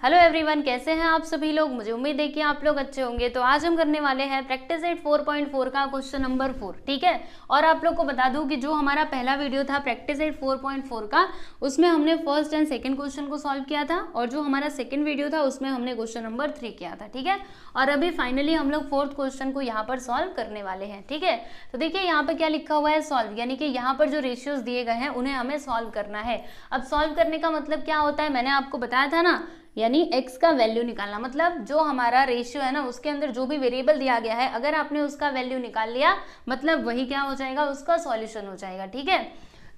Hello everyone, कैसे हैं आप सभी लोग। मुझे उम्मीद है कि आप लोग अच्छे होंगे। तो आज हम करने वाले हैं प्रैक्टिस सेट 4.4 का क्वेश्चन नंबर 4, ठीक है। और आप लोग को बता दूं कि जो हमारा पहला वीडियो था प्रैक्टिस सेट 4.4 का, उसमें हमने फर्स्ट एंड सेकंड क्वेश्चन को सॉल्व किया था, और जो हमारा सेकंड वीडियो था उसमें हमने क्वेश्चन नंबर 3 किया था, ठीक है। और अभी फाइनली हम लोग फोर्थ क्वेश्चन को यहाँ पर सॉल्व करने वाले हैं, ठीक है। तो देखिए यहाँ पर क्या लिखा हुआ है, सॉल्व, यानी कि यहाँ पर जो रेशियोज दिए गए हैं उन्हें हमें सॉल्व करना है। अब सॉल्व करने का मतलब क्या होता है, मैंने आपको बताया था ना, यानी x का वैल्यू निकालना। मतलब जो हमारा रेशियो है ना, उसके अंदर जो भी वेरिएबल दिया गया है, अगर आपने उसका वैल्यू निकाल लिया, मतलब वही क्या हो जाएगा, उसका सॉल्यूशन हो जाएगा, ठीक है।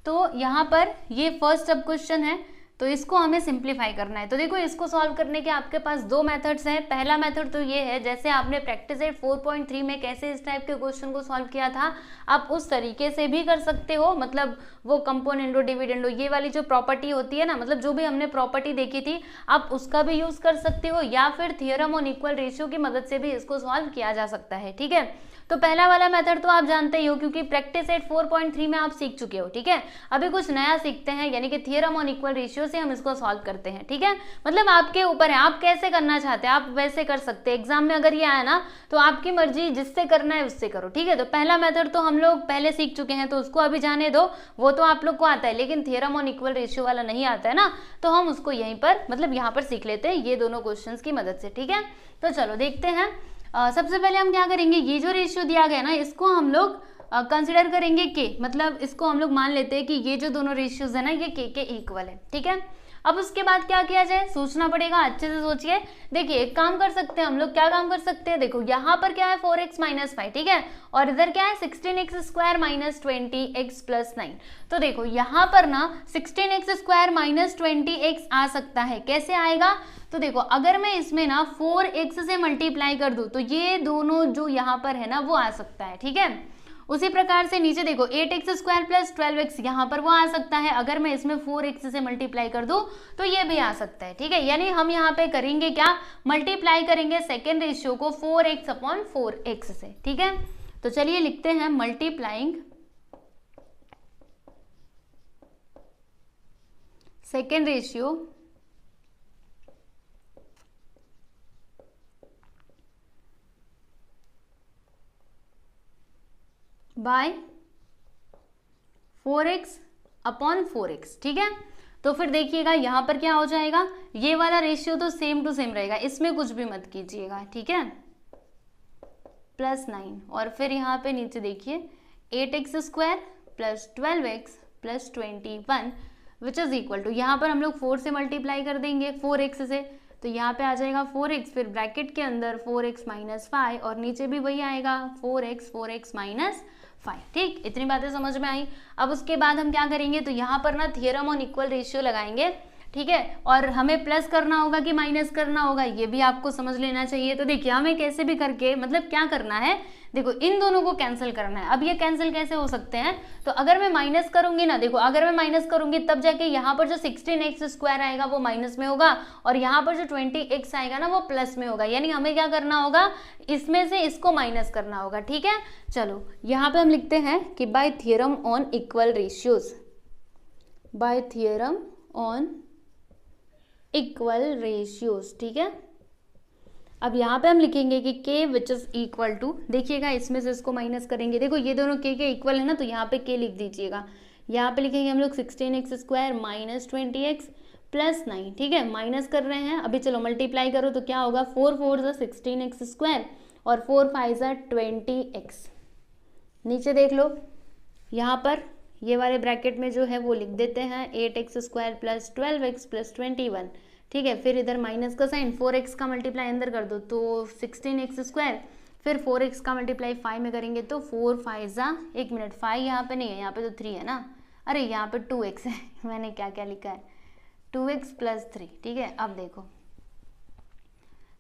तो यहाँ पर ये फर्स्ट सब क्वेश्चन है, तो इसको हमें सिंप्लीफाई करना है। तो देखो, इसको सॉल्व करने के आपके पास दो मेथड्स हैं। पहला मेथड तो ये है, जैसे आपने प्रैक्टिस सेट 4.3 में कैसे इस टाइप के क्वेश्चन को सॉल्व किया था, आप उस तरीके से भी कर सकते हो। मतलब वो कंपोनेंडो डिविडेंडो ये वाली जो प्रॉपर्टी होती है ना, मतलब जो भी हमने प्रॉपर्टी देखी थी, आप उसका भी यूज कर सकते हो, या फिर थियरम ऑन इक्वल रेशियो की मदद से भी इसको सॉल्व किया जा सकता है, ठीक है। तो पहला वाला मेथड तो आप जानते ही हो, क्योंकि प्रैक्टिस सेट 4.3 में आप सीख चुके हो, ठीक है। अभी कुछ नया सीखते हैं, यानी कि थियरम ऑन इक्वल रेशियो से हम इसको सॉल्व करते हैं, ठीक है। मतलब आपके ऊपर है, आप कैसे करना चाहते हैं, आप वैसे कर सकते हैं। एग्जाम में अगर ये आया ना, तो आपकी मर्जी, जिससे करना है उससे करो, ठीक है। तो पहला मेथड तो हम लोग पहले सीख चुके हैं, तो उसको अभी जाने दो, वो तो आप लोग को आता है, लेकिन थियरम ऑन इक्वल रेशियो वाला नहीं आता है ना, तो हम उसको यहीं पर, मतलब यहाँ पर सीख लेते हैं ये दोनों क्वेश्चंस की मदद से, ठीक है। तो चलो देखते हैं। सबसे पहले हम क्या करेंगे, ये जो रेशियो दिया गया ना, इसको हम लोग कंसिडर करेंगे के, मतलब इसको हम लोग मान लेते हैं कि ये जो दोनों रेशियोज है ना, ये के इक्वल है, ठीक है। अब उसके बाद क्या किया जाए, सोचना पड़ेगा, अच्छे से सोचिए। देखिए एक काम कर सकते हैं हम लोग, क्या काम कर सकते हैं, देखो यहाँ पर क्या है 4x माइनस 5, ठीक है, और इधर क्या है 16x square minus 20x plus 9। तो देखो यहाँ पर ना 16x स्क्वायर माइनस 20x आ सकता है, कैसे आएगा, तो देखो अगर मैं इसमें ना 4x से मल्टीप्लाई कर दूं, तो ये दोनों जो यहाँ पर है ना वो आ सकता है, ठीक है। उसी प्रकार से नीचे देखो 8x स्क्वायर प्लस 12x, यहाँ पर वो आ सकता है, अगर मैं इसमें 4x से मल्टीप्लाई कर दूं तो ये भी आ सकता है, ठीक है। यानी हम यहाँ पे करेंगे क्या, मल्टीप्लाई करेंगे सेकेंड रेशियो को 4x अपॉन 4x से, ठीक है। तो चलिए लिखते हैं multiplying second ratio by 4x upon 4x, ठीक है। तो फिर देखिएगा यहाँ पर क्या हो जाएगा, ये वाला रेशियो तो सेम टू सेम रहेगा, इसमें कुछ भी मत कीजिएगा, ठीक है, प्लस 9, और फिर यहाँ पे नीचे देखिए 8x square plus 12x plus 21 which is equal to, यहाँ पर हम लोग 4 से मल्टीप्लाई कर देंगे 4x से, तो यहाँ पे आ जाएगा 4x, फिर ब्रैकेट के अंदर 4x माइनस 5, और नीचे भी वही आएगा 4x माइनस 5, ठीक। इतनी बातें समझ में आई। अब उसके बाद हम क्या करेंगे, तो यहाँ पर ना थियरम ऑन इक्वल रेशियो लगाएंगे, ठीक है। और हमें प्लस करना होगा कि माइनस करना होगा, ये भी आपको समझ लेना चाहिए। तो देखिए हमें कैसे भी करके, मतलब क्या करना है, देखो इन दोनों को कैंसिल करना है। अब ये कैंसिल कैसे हो सकते हैं, तो अगर मैं माइनस करूंगी ना, देखो अगर मैं माइनस करूंगी तब जाके यहाँ पर जो 16x स्क्वायर आएगा वो माइनस में होगा, और यहाँ पर जो 20x आएगा ना वो प्लस में होगा। यानी हमें क्या करना होगा, इसमें से इसको माइनस करना होगा, ठीक है। चलो यहाँ पे हम लिखते हैं कि by theorem on equal ratios, by theorem on equal ratios, ठीक है। अब यहाँ पे हम लिखेंगे कि k which is equal to, देखिएगा इसमें से इसको माइनस करेंगे, देखो ये दोनों k के इक्वल है ना, तो यहाँ पे k लिख दीजिएगा। यहाँ पे लिखेंगे हम लोग 16x square minus 20x plus 9, ठीक है, माइनस कर रहे हैं। अभी चलो मल्टीप्लाई करो तो क्या होगा, 4 4 ज़ा 16x स्क्वायर और 4 5 ज़ा 20x। नीचे देख लो, यहाँ पर ये वाले ब्रैकेट में जो है वो लिख देते हैं 8x square plus 12x plus 21, ठीक है। फिर इधर माइनस का साइन, 4x का मल्टीप्लाई अंदर कर दो तो 16x स्क्वायर, फिर 4x का मल्टीप्लाई 5 में करेंगे तो 4 5 ज़ा, एक मिनट, 5 यहाँ पे नहीं है, यहाँ पे तो 3 है ना, अरे यहाँ पे 2x है मैंने क्या क्या लिखा है, 2x प्लस 3, ठीक है। अब देखो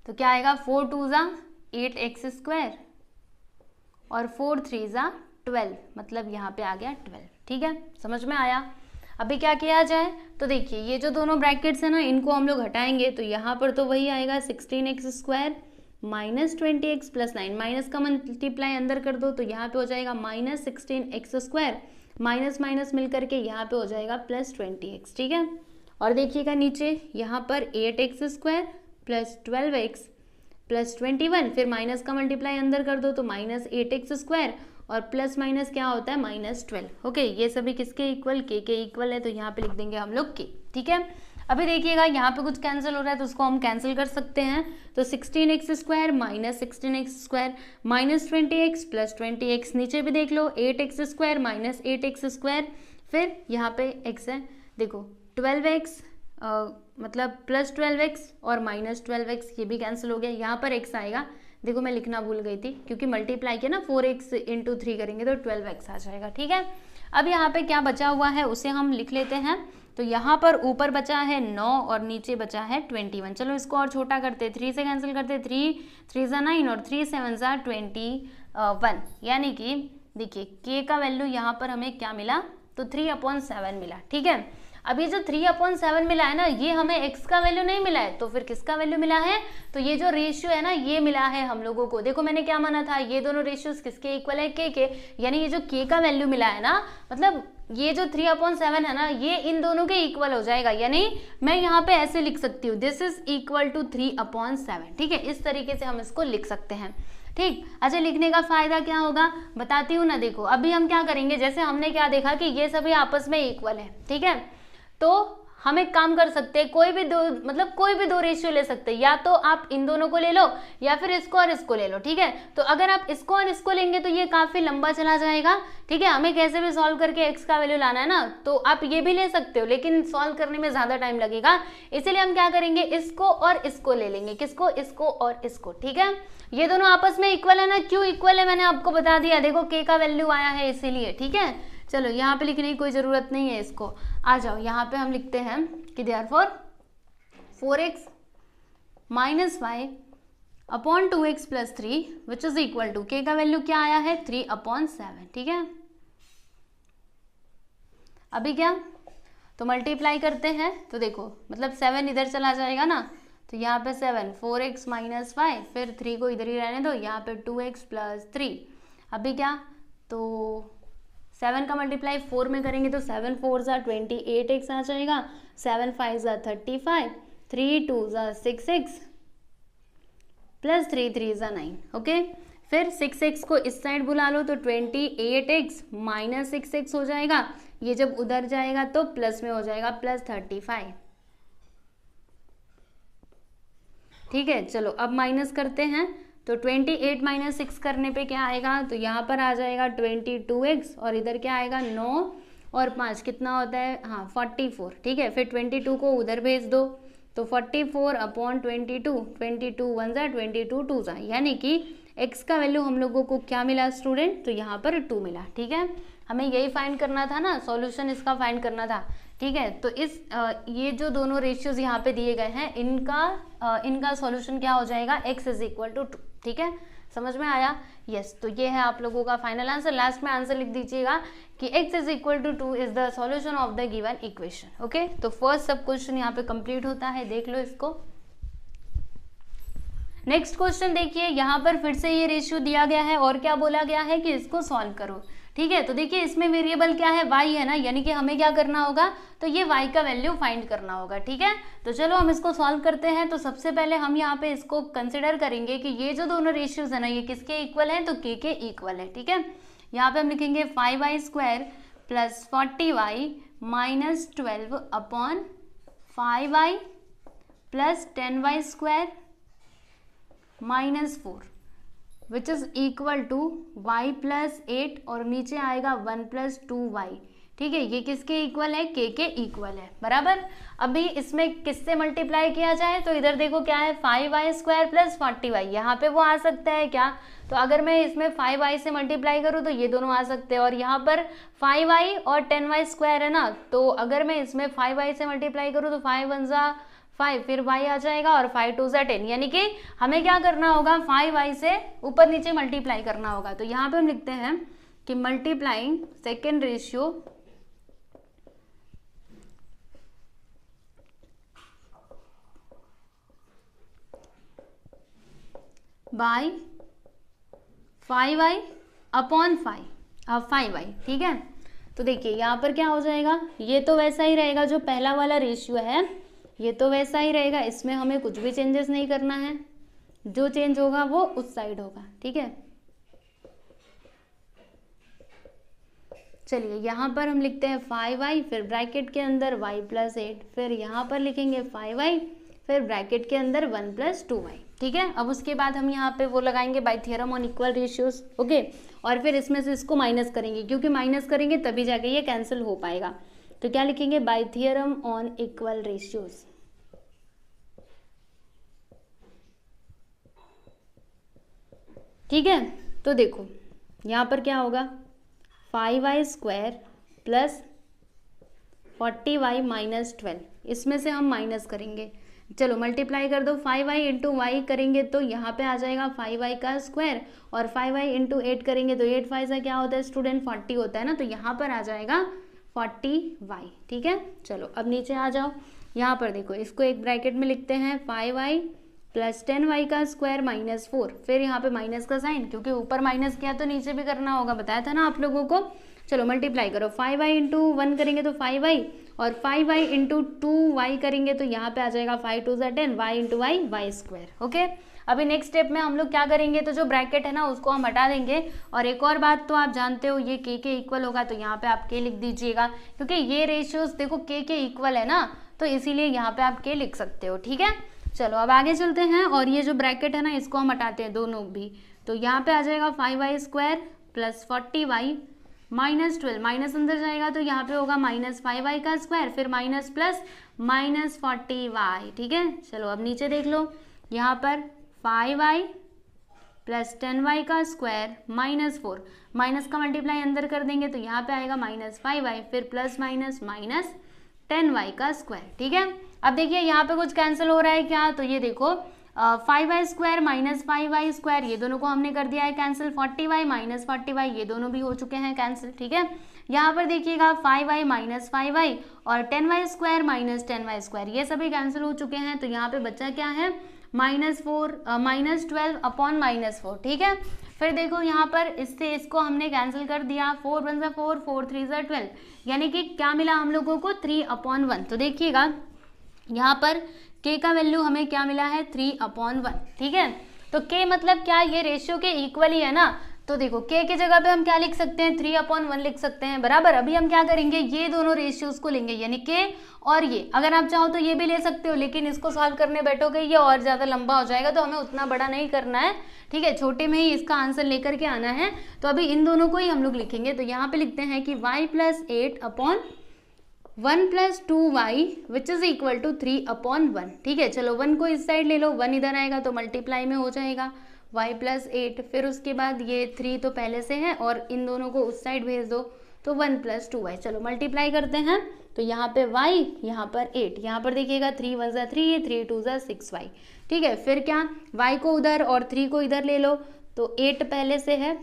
तो क्या आएगा, 4 2 ज़ा 8x स्क्वायर और 4 3 ज़ा 12, मतलब यहाँ पे आ गया 12, ठीक है, समझ में आया। अभी क्या किया जाए, तो देखिए ये जो दोनों ब्रैकेट्स है ना, इनको हम लोग हटाएंगे, तो यहाँ पर तो वही आएगा 16x square minus 20x plus 9, minus का मल्टीप्लाई अंदर कर दो तो यहाँ पे हो जाएगा minus 16x square, minus minus मिल करके यहाँ पे हो जाएगा प्लस 20x, ठीक है। और देखिएगा नीचे यहाँ पर 8x² प्लस 12x प्लस 21, फिर माइनस का मल्टीप्लाई अंदर कर दो तो -8x² और प्लस माइनस क्या होता है -12। ओके, ये सभी किसके इक्वल, के इक्वल है, तो यहाँ पे लिख देंगे हम लोग के। ठीक है, अभी देखिएगा यहाँ पे कुछ कैंसिल हो रहा है तो उसको हम कैंसिल कर सकते हैं। तो 16x² minus 16x² minus 20x plus 20x, नीचे भी देख लो 8x² माइनस 8x², फिर यहाँ पे x है, देखो 12x मतलब प्लस 12x और माइनस 12x, ये भी कैंसिल हो गया। यहाँ पर x आएगा, देखो मैं लिखना भूल गई थी क्योंकि मल्टीप्लाई किया ना 4x इंटू 3 करेंगे तो 12x आ जाएगा। ठीक है, अब यहाँ पे क्या बचा हुआ है उसे हम लिख लेते हैं। तो यहाँ पर ऊपर बचा है 9 और नीचे बचा है 21। चलो इसको और छोटा करते, 3 से कैंसिल करते, 3 × 9 और 3 × 7 = 21, यानी कि देखिए k का वैल्यू यहाँ पर हमें क्या मिला, तो 3/7 मिला। ठीक है, अब ये जो 3/7 मिला है ना, ये हमें x का वैल्यू नहीं मिला है, तो फिर किसका वैल्यू मिला है, तो ये जो रेशियो है ना ये मिला है हम लोगों को। देखो मैंने क्या माना था, ये दोनों रेशियोज किसके इक्वल है, k, यानी ये जो k का वैल्यू मिला है ना, मतलब ये जो 3/7 है ना ये इन दोनों के इक्वल हो जाएगा, यानी मैं यहाँ पे ऐसे लिख सकती हूँ, दिस इज इक्वल टू 3/7। ठीक है, इस तरीके से हम इसको लिख सकते हैं। ठीक, अच्छा लिखने का फायदा क्या होगा बताती हूँ ना। देखो अभी हम क्या करेंगे, जैसे हमने क्या देखा कि ये सभी आपस में इक्वल है। ठीक है, तो हम एक काम कर सकते हैं, कोई भी दो रेशियो ले सकते हैं, या तो आप इन दोनों को ले लो या फिर इसको और इसको ले लो। ठीक है, तो अगर आप इसको और इसको लेंगे तो ये काफी लंबा चला जाएगा। ठीक है, हमें कैसे भी सॉल्व करके x का वैल्यू लाना है ना, तो आप ये भी ले सकते हो लेकिन सॉल्व करने में ज्यादा टाइम लगेगा, इसीलिए हम क्या करेंगे, इसको और इसको ले लेंगे। किसको, इसको और इसको। ठीक है, ये दोनों आपस में इक्वल है ना, क्यों इक्वल है मैंने आपको बता दिया, देखो k का वैल्यू आया है इसीलिए। ठीक है, चलो यहाँ पे लिखने की कोई ज़रूरत नहीं है, इसको आ जाओ यहाँ पे हम लिखते हैं कि therefore 4x minus 5 upon 2x plus 3 which is equal to, के का वैल्यू क्या आया है 3/7। ठीक है, अभी क्या, तो मल्टीप्लाई करते हैं, तो देखो मतलब 7 इधर चला जाएगा ना, तो यहाँ पे 7, 4x माइनस 5, फिर 3 को इधर ही रहने दो, यहाँ पे 2x प्लस 3। अभी क्या, तो 7 का मल्टीप्लाई 4 में करेंगे तो 7 4 = 28x आ जाएगा, 7 5 = 35, 3 2 = 6x प्लस 3 3 = 9। ओके, फिर 6x को इस साइड बुला लो तो 28x माइनस 6x हो जाएगा, ये जब उधर जाएगा तो प्लस में हो जाएगा प्लस 35। ठीक है, चलो अब माइनस करते हैं, तो 28 माइनस 6 करने पे क्या आएगा, तो यहाँ पर आ जाएगा 22x और इधर क्या आएगा 9 और 5 कितना होता है, हाँ 44। ठीक है, फिर 22 को उधर भेज दो, तो 44/22, 22 1 = 22 2 ज़ा, यानी कि x का वैल्यू हम लोगों को क्या मिला स्टूडेंट, तो यहाँ पर 2 मिला। ठीक है, हमें यही फाइंड करना था ना, सॉल्यूशन इसका फाइंड करना था। ठीक है, तो इस ये जो दोनों रेशियोज यहाँ पे दिए गए हैं इनका सॉल्यूशन क्या हो जाएगा, x = 2। ठीक है, समझ में आया, यस। तो ये है आप लोगों का फाइनल आंसर, लास्ट में आंसर लिख दीजिएगा कि x = 2 is the solution of the given equation. Okay, तो फर्स्ट सब क्वेश्चन यहाँ पे कंप्लीट होता है, देख लो इसको। नेक्स्ट क्वेश्चन देखिए, यहाँ पर फिर से ये रेशियो दिया गया है और क्या बोला गया है कि इसको सॉल्व करो। ठीक है, तो देखिए इसमें वेरिएबल क्या है, y है ना, यानी कि हमें क्या करना होगा, तो ये y का वैल्यू फाइंड करना होगा। ठीक है, तो चलो हम इसको सॉल्व करते हैं। तो सबसे पहले हम यहाँ पे इसको कंसिडर करेंगे कि ये जो दोनों रेशियोज है ना ये किसके इक्वल है, तो k के इक्वल है। ठीक है, यहाँ पे हम लिखेंगे 5y² plus 40y minus 12/5y plus 10y² minus 4 which is equal to y plus 8 और नीचे आएगा 1 + 2y। ठीक है, ये किसके इक्वल है, k के इक्वल है, बराबर। अभी इसमें किससे मल्टीप्लाई किया जाए, तो इधर देखो क्या है 5y² प्लस 40y, यहाँ पे वो आ सकता है क्या, तो अगर मैं इसमें 5y से मल्टीप्लाई करूँ तो ये दोनों आ सकते हैं, और यहाँ पर 5y और 10y² है ना, तो अगर मैं इसमें 5y से मल्टीप्लाई करूँ तो 5 1 = 5, फिर y आ जाएगा और 5 2 = 10, यानी कि हमें क्या करना होगा, 5y से ऊपर नीचे मल्टीप्लाई करना होगा। तो यहाँ पे हम लिखते हैं कि multiplying second ratio by 5y/5y। ठीक है, तो देखिए यहाँ पर क्या हो जाएगा, ये तो वैसा ही रहेगा जो पहला वाला रेशियो है, ये तो वैसा ही रहेगा, इसमें हमें कुछ भी चेंजेस नहीं करना है, जो चेंज होगा वो उस साइड होगा। ठीक है, चलिए यहाँ पर हम लिखते हैं 5y, फिर ब्रैकेट के अंदर y + 8, फिर यहाँ पर लिखेंगे 5y, फिर ब्रैकेट के अंदर 1 + 2y। ठीक है, अब उसके बाद हम यहाँ पे वो लगाएंगे bye theorem on equal ratios. Okay, और फिर इसमें से इसको माइनस करेंगे, क्योंकि माइनस करेंगे तभी जाके ये कैंसिल हो पाएगा। तो क्या लिखेंगे, bye theorem on equal ratios. ठीक है, तो देखो यहाँ पर क्या होगा, 5y² + 40y - 12, इसमें से हम माइनस करेंगे। चलो मल्टीप्लाई कर दो, 5y × y करेंगे तो यहाँ पे आ जाएगा 5y² और 5y × 8 करेंगे तो 8 5 से क्या होता है स्टूडेंट, 40 होता है ना, तो यहाँ पर आ जाएगा 40y। ठीक है, चलो अब नीचे आ जाओ, यहाँ पर देखो इसको एक ब्रैकेट में लिखते हैं 5y + 10y² - 4, फिर यहाँ पे माइनस का साइन, क्योंकि ऊपर माइनस किया तो नीचे भी करना होगा, बताया था ना आप लोगों को। चलो मल्टीप्लाई करो, 5y × 1 करेंगे तो 5y और 5y × 2y करेंगे तो यहाँ पे आ जाएगा 5 2 = 10, y × y y²। ओके, अभी नेक्स्ट स्टेप में हम लोग क्या करेंगे, तो जो ब्रैकेट है ना उसको हम हटा देंगे। और एक और बात तो आप जानते हो, ये k के इक्वल होगा, तो यहाँ पे आप k लिख दीजिएगा, क्योंकि ये रेशियोज देखो k के इक्वल है ना, तो इसीलिए यहाँ पे आप k लिख सकते हो। ठीक है, चलो अब आगे चलते हैं, और ये जो ब्रैकेट है ना इसको हम हटाते हैं दोनों भी, तो यहाँ पे आ जाएगा 5y² + 40y - 12, माइनस अंदर जाएगा तो यहाँ पे होगा -5y², फिर माइनस प्लस -40y। ठीक है, चलो अब नीचे देख लो, यहाँ पर 5y + 10y², -4, माइनस का मल्टीप्लाई अंदर कर देंगे तो यहाँ पे आएगा -5y, फिर प्लस माइनस -10y²। ठीक है, अब देखिए यहाँ पे कुछ कैंसिल हो रहा है क्या, तो ये देखो 5y² - 5y², ये दोनों को हमने कर दिया है कैंसिल, 40y - 40y ये दोनों भी हो चुके हैं कैंसिल। ठीक है, यहाँ पर देखिएगा 5y - 5y और 10y² - 10y², ये सभी कैंसिल हो चुके हैं, तो यहाँ पे बचा क्या है, -12/-4। ठीक है, फिर देखो यहाँ पर इससे इसको हमने कैंसिल कर दिया, 4 × 1 = 4, 4 × 3 = 12, यानी कि क्या मिला हम लोगों को, 3/1। तो देखिएगा यहाँ पर k का वैल्यू हमें क्या मिला है, 3/1। ठीक है, तो k मतलब क्या, ये रेशियो के इक्वल ही है ना, तो देखो k की जगह पे हम क्या लिख सकते हैं, 3/1 लिख सकते हैं, बराबर। अभी हम क्या करेंगे, ये दोनों रेशियोज को लेंगे, यानी k और ये, अगर आप चाहो तो ये भी ले सकते हो, लेकिन इसको सॉल्व करने बैठोगे ये और ज़्यादा लंबा हो जाएगा, तो हमें उतना बड़ा नहीं करना है। ठीक है, छोटे में ही इसका आंसर लेकर के आना है, तो अभी इन दोनों को ही हम लोग लिखेंगे। तो यहाँ पे लिखते हैं कि y + 8/1 + 2y which is equal to 3/1। ठीक है, चलो 1 को इस साइड ले लो, 1 इधर आएगा तो मल्टीप्लाई में हो जाएगा y + 8, फिर उसके बाद ये 3 तो पहले से है और इन दोनों को उस साइड भेज दो, तो 1 + 2y। चलो मल्टीप्लाई करते हैं, तो यहाँ पे y, यहाँ पर 8, यहाँ पर देखिएगा 3 × 1 = 3, 3 × 2 = 6y। ठीक है, फिर क्या, y को उधर और 3 को इधर ले लो, तो 8 पहले से है,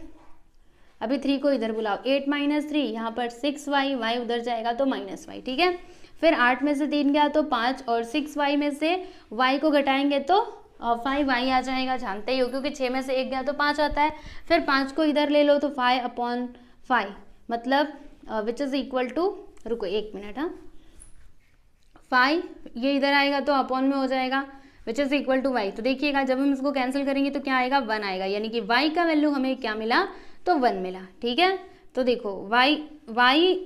अभी 3 को इधर बुलाओ, 8 - 3, यहाँ पर 6y, y उधर जाएगा तो -y। ठीक है, फिर 8 में से 3 गया तो 5, और 6y में से y को घटाएंगे तो 5y आ जाएगा, जानते ही हो, क्योंकि 6 में से 1 गया तो 5 आता है। फिर 5 को इधर ले लो तो 5/5, मतलब विच इज इक्वल टू, रुको 1 मिनट, हाँ, 5 ये इधर आएगा तो अपॉन में हो जाएगा, which is equal to y। तो देखिएगा जब हम इसको कैंसिल करेंगे तो क्या आएगा, 1 आएगा, यानी कि y का वैल्यू हमें क्या मिला, तो 1 मिला। ठीक है, तो देखो y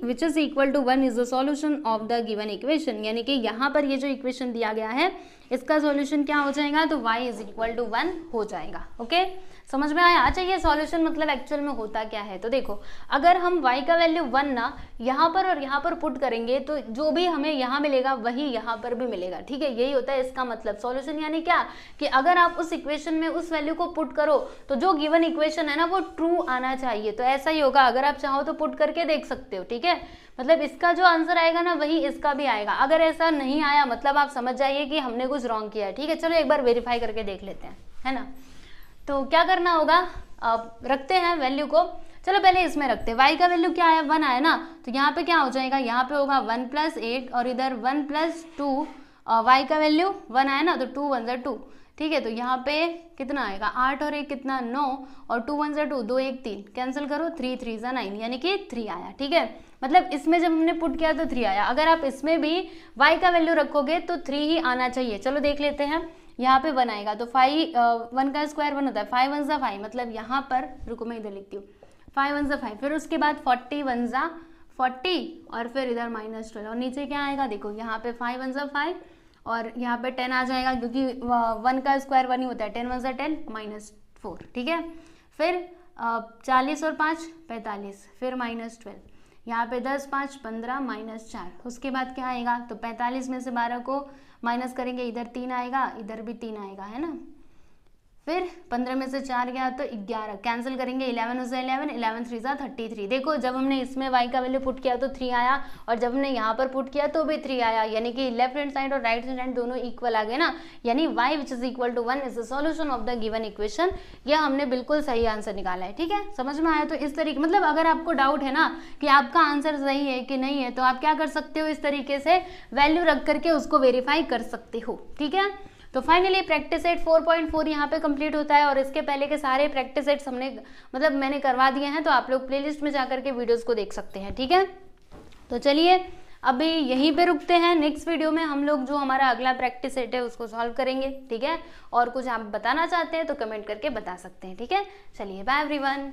which is equal to 1 is the solution of the given equation, यानी कि यहाँ पर ये जो इक्वेशन दिया गया है इसका सॉल्यूशन क्या हो जाएगा, तो y इज इक्वल टू 1 हो जाएगा। ओके, समझ में आया। अच्छा, ये सॉल्यूशन मतलब एक्चुअल में होता क्या है, तो देखो अगर हम y का वैल्यू 1 ना यहाँ पर और यहाँ पर पुट करेंगे तो जो भी हमें यहाँ मिलेगा वही यहाँ पर भी मिलेगा। ठीक है, यही होता है इसका मतलब सॉल्यूशन, यानी क्या कि अगर आप उस इक्वेशन में उस वैल्यू को पुट करो तो जो गिवन इक्वेशन है ना वो ट्रू आना चाहिए, तो ऐसा ही होगा। अगर आप चाहो तो पुट करके देख सकते हो। ठीक है, मतलब इसका जो आंसर आएगा ना वही इसका भी आएगा। अगर ऐसा नहीं आया मतलब आप समझ जाइए कि हमने कुछ रॉन्ग किया है। ठीक है, चलो एक बार वेरीफाई करके देख लेते हैं, है ना। तो क्या करना होगा, रखते हैं वैल्यू को, चलो पहले इसमें रखते हैं, y का वैल्यू क्या है, 1 आया ना, तो यहाँ पे क्या हो जाएगा, यहाँ पे होगा 1 + 8 और इधर 1 + 2 y का वैल्यू 1 आया ना, तो 2 1 2, ठीक है। तो यहाँ पे कितना आएगा, 8 और 1 कितना 9, और 2 1 2, 2 1 3, कैंसिल करो, 3 3 9, यानी कि 3 आया, ठीक है। मतलब इसमें जब हमने पुट किया तो 3 आया। अगर आप इसमें भी y का वैल्यू रखोगे तो 3 ही आना चाहिए। चलो देख लेते हैं, यहाँ पे 1 आएगा तो 5, 1 का स्क्वायर 1 होता है, 5 1 ज़ा 5, मतलब यहाँ पर रुको मैं इधर लिखती हूँ, 5 1 ज़ा 5, फिर उसके बाद 40 1 ज़ा 40, और फिर इधर -12, और नीचे क्या आएगा देखो, यहाँ पे 5 1 ज़ा 5, और यहाँ पे 10 आ जाएगा, क्योंकि 1 का स्क्वायर 1 ही होता है, 10 1 ज़ा 10 -4, ठीक है। फिर 40 और 5 45, फिर -12, यहाँ पे 10 5 15 -4, उसके बाद क्या आएगा, तो 45 में से 12 को माइनस करेंगे, इधर 3 आएगा, इधर भी 3 आएगा, है ना। फिर 15 में से 4 गया तो 11, कैंसिल करेंगे, 11 से 11, 11 3 ज़ा 33। देखो जब हमने इसमें y का वैल्यू पुट किया तो 3 आया, और जब हमने यहाँ पर पुट किया तो भी 3 आया, यानी कि लेफ्ट हैंड साइड और राइट हैंड दोनों इक्वल आ गए ना, यानी y which is equal to 1 is the solution of the given equation. यह हमने बिल्कुल सही आंसर निकाला है, ठीक है। समझ में आया? तो इस तरीके, मतलब अगर आपको डाउट है ना कि आपका आंसर सही है कि नहीं है, तो आप क्या कर सकते हो, इस तरीके से वैल्यू रख करके उसको वेरीफाई कर सकते हो, ठीक है। तो फाइनली प्रैक्टिस सेट 4.4 यहाँ पे कंप्लीट होता है, और इसके पहले के सारे प्रैक्टिस सेट्स हमने मतलब मैंने करवा दिए हैं, तो आप लोग प्लेलिस्ट में जाकर के वीडियोस को देख सकते हैं, ठीक है। तो चलिए अभी यहीं पे रुकते हैं, नेक्स्ट वीडियो में हम लोग जो हमारा अगला प्रैक्टिस सेट है उसको सॉल्व करेंगे, ठीक है। और कुछ आप बताना चाहते हैं तो कमेंट करके बता सकते हैं, ठीक है। चलिए बाय एवरीवन।